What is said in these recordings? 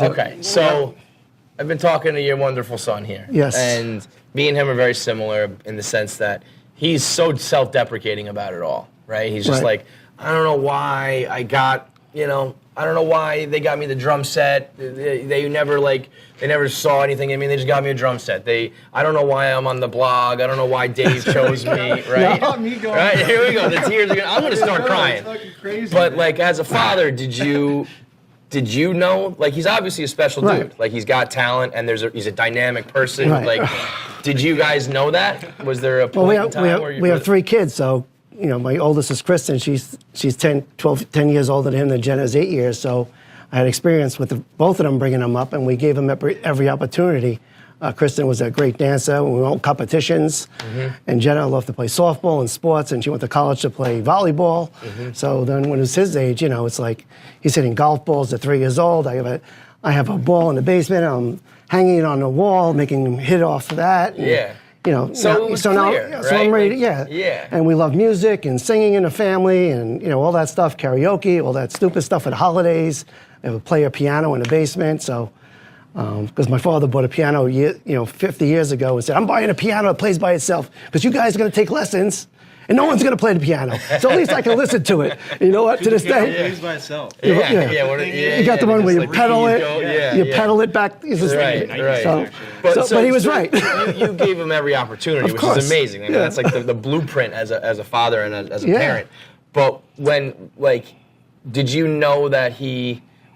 Okay, so I've been talking to your wonderful son here. Yes. And me and him are very similar in the sense that he's so self-deprecating about it all, right? He's just like, I don't know why I got, I don't know why they got me the drum set. They never saw anything in me. They just got me a drum set. I don't know why I'm on the blog. I don't know why Dave chose me, right? Right, here we go. The tears are I'm going to start crying. Crazy, but like, as a father, did you know, like, he's obviously a special dude. Like, he's got talent, and he's a dynamic person. Like, did you guys know that? Was there a point in time where we have 3 kids, so, my oldest is Kristen. She's 10 years older than him, and Jenna is 8 years, so I had experience with both of them bringing them up, and we gave them every opportunity. Kristen was a great dancer. We went to competitions, and Jenna loved to play softball and sports, and she went to college to play volleyball. So then when it was his age, it's like he's hitting golf balls at 3 years old. I have a ball in the basement. I'm hanging it on the wall, making him hit off of that. And, so it was clear, right? So I'm ready to, And we love music and singing in the family and, all that stuff, karaoke, all that stupid stuff at holidays. I would play a piano in the basement, so... Because my father bought a piano 50 years ago and said, I'm buying a piano that plays by itself because you guys are going to take lessons and no one's going to play the piano. So at least I can listen to it. You know what? To this day. It plays by itself. You got the one where you pedal it, pedal it back. Right. But he was right. You gave him every opportunity, which is amazing. I mean, that's like the blueprint as a father and as a parent. But did you know that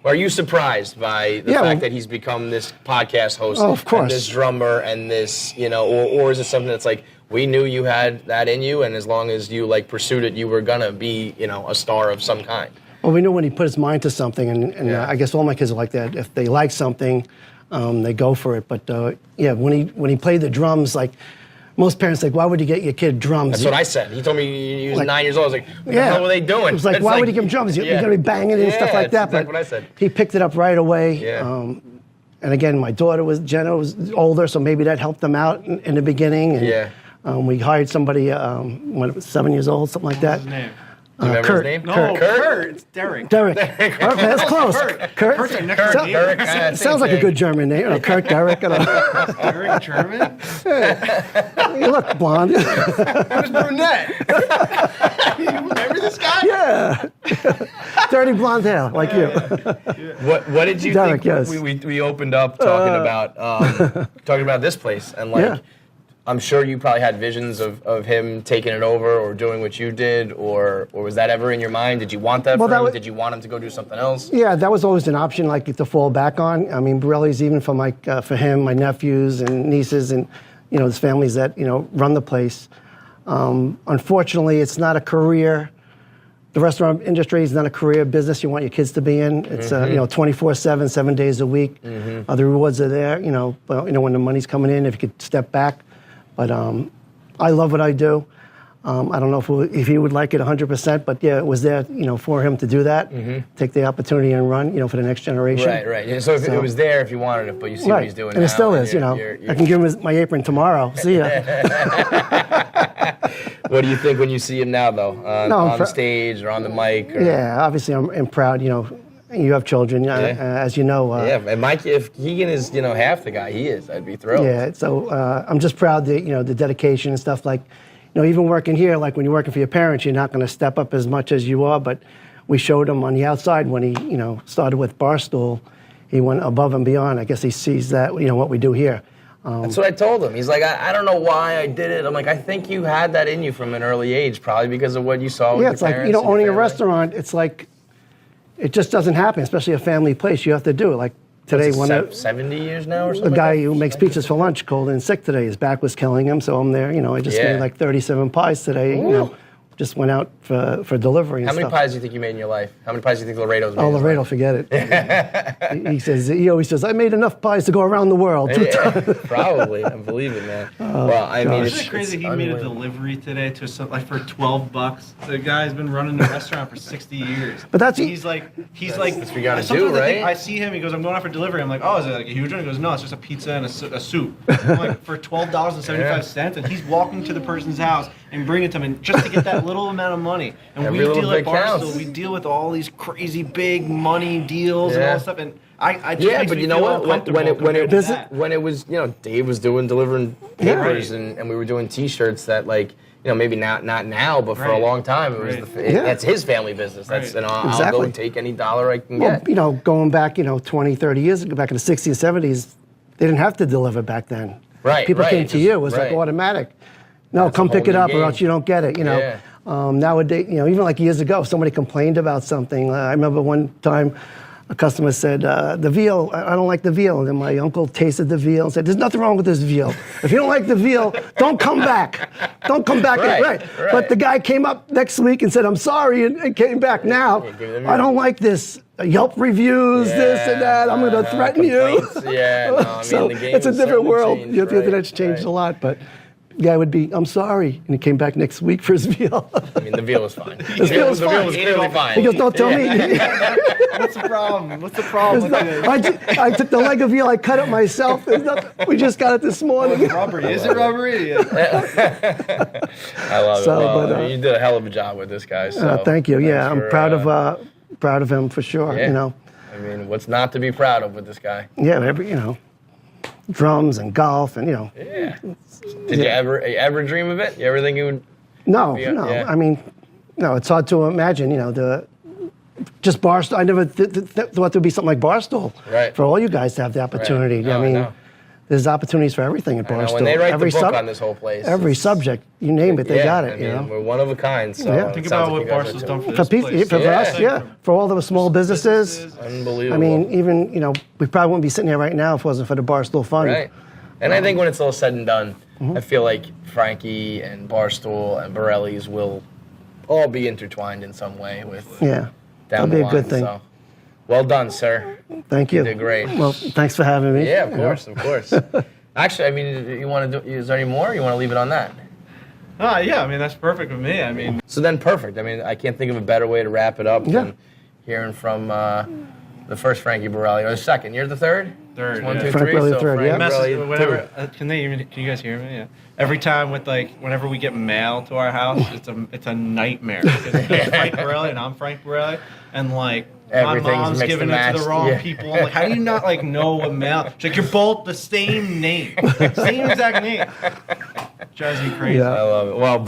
are you surprised by the fact that he's become this podcast host, of course, and this drummer, and this, or is it something that's like, we knew you had that in you, and as long as you pursued it, you were gonna be, a star of some kind? Well, we knew when he put his mind to something, and I guess all my kids are like that. If they like something, they go for it. But when he played the drums, most parents why would you get your kid drums? That's what I said. He told me he was 9 years old. I was like, what the hell were they doing? It was like, why would you give him drums? You're going to be banging and stuff like that. That's what I said. He picked it up right away. And again, my daughter Jenna was older, so maybe that helped them out in the beginning. And we hired somebody when it was 7 years old, something like that. What's his name? Do you remember Kurt. his name? No, Kurt. It's Derek. Okay, that's close. Kurt. Sounds like a good German name. Kurt, Derek. Derek German? You look blonde. I was brunette. You remember this guy? Yeah. Dirty blonde hair, like you. What did you Derek, think? Yes. We opened up talking about this place, and I'm sure you probably had visions of him taking it over or doing what you did, or was that ever in your mind? Did you want that for him? Did you want him to go do something else? Yeah, that was always an option, to fall back on. I mean, Borrelli's even for him, my nephews and nieces, and his families that run the place. Unfortunately, it's not a career. The restaurant industry is not a career business you want your kids to be in. It's 24/7, 7 days a week. The rewards are there. But when the money's coming in, if you could step back. But I love what I do. I don't know if he would like it 100%, but it was there, for him to do that, take the opportunity and run, for the next generation. Right. Yeah, so it was there if you wanted it, but you see what he's doing now. And it still is, I can give him my apron tomorrow. See ya. What do you think when you see him now, though, on the stage or on the mic? Yeah, obviously I'm proud. You have children, as you know. And Mike, if Keegan is, half the guy he is, I'd be thrilled. Yeah, so I'm just proud that, the dedication and stuff even working here, when you're working for your parents, you're not going to step up as much as you are, but we showed him on the outside when he, started with Barstool, he went above and beyond. I guess he sees that, what we do here. That's what I told him. He's like, I don't know why I did it. I'm like, I think you had that in you from an early age, probably because of what you saw with your parents. Yeah, it's like, owning a restaurant, it's like, it just doesn't happen, especially a family place. You have to do it. Like today, 70 years now or something? The guy who makes pizzas for lunch called in sick today. His back was killing him, so I'm there. I just made 37 pies today. Just went out for delivery and stuff. How many pies do you think you made in your life? How many pies do you think Laredo's made? Oh, Laredo, forget it. He always says, I made enough pies to go around the world. Probably. I believe it, man. I mean, it's crazy. He made a delivery today to for $12. The guy's been running the restaurant for 60 years. But that's he's like that's what you gotta do, right? I see him. He goes, I'm going out for delivery. I'm like, oh, is it a huge one? He goes, no, it's just a pizza and a soup. I'm like, for $12.75, and he's walking to the person's house and bringing it to him just to get that little amount of money. And we deal at Barstool. We deal with all these crazy big money deals and all that stuff. And It Yeah, makes but me you know feel what? uncomfortable compared to that. When it was, Dave was delivering papers, and we were doing T-shirts that, like, maybe not now, but for a long time, it was that's his family business. That's I'll go take any dollar I can get. Going back, 20, 30 years ago, back in the 60s, 70s, they didn't have to deliver back then. Right. People came to you. It was like automatic. No, That's come a whole pick it new up or game. else you don't get it. Yeah. Nowadays, even like years ago, somebody complained about something. I remember one time a customer said, the veal, I don't like the veal. And then my uncle tasted the veal and said, there's nothing wrong with this veal. If you don't like the veal, don't come back. Don't come back. Right. But the guy came up next week and said, I'm sorry, and came back now. I don't like this. Yelp reviews, this and that. I'm going to threaten you. Yeah, no, I mean, So the game it's a has different certainly world. changed, The internet's changed a lot, but the guy would be, I'm sorry. And he came back next week for his veal. I mean, the veal was fine. The veal was fine. was clearly fine. He goes, don't tell me. What's the problem? What's the problem with this? I took the leg of veal, I cut it myself. There's nothing, we just got it this morning. It's rubbery. Is it rubbery? I love it. So, Well, but, you did a hell of a job with this guy. So thank you. Yeah, thanks I'm for, proud of him for sure. Yeah. I mean, what's not to be proud of with this guy? Yeah, drums and golf and Yeah. Did you ever dream of it? You ever think you would? No. Yeah. I mean, no. It's hard to imagine. Just Barstool. I never thought there'd be something like Barstool. Right. For all you guys to have the opportunity. No, I mean, know. there's opportunities for everything at I know. Barstool. When they write every the book on this whole place, every it's- subject, you name it, they got it. I mean, we're one of a kind. So Yeah. it Think sounds about like what you guys are Barstool's too. done for For, this place. for us, for all the small businesses. Unbelievable. I mean, even we probably wouldn't be sitting here right now if it wasn't for the Barstool Fund. Right. And I think when it's all said and done, I feel like Frankie and Barstool and Borrelli's will all be intertwined in some way with Yeah, down that'll be the a line. good thing. So, well done, sir. Thank you. You did great. Well, thanks for having me. Yeah, of course. Actually, I mean, you want to do? Is there any more? Or you want to leave it on that? Yeah, I mean, that's perfect with me. I mean, So then, perfect. I mean, I can't think of a better way to wrap it up Yeah. than hearing from the first Frankie Borrelli, or the second. You're the third. Third, One, yeah. two, Frank three. Borrelli So third, Frank yeah. message, Borrelli, whenever, third. can you guys hear me? Yeah. Every time whenever we get mail to our house, it's a nightmare. Because he's Frank Borrelli and I'm Frank Borrelli, and like my Everything's mom's mixed giving and it to the matched. wrong Yeah. people. I'm like, how do you not know what mail? She's like, you're both the same name, same exact name. Drives me crazy. Yeah. I love it. Well.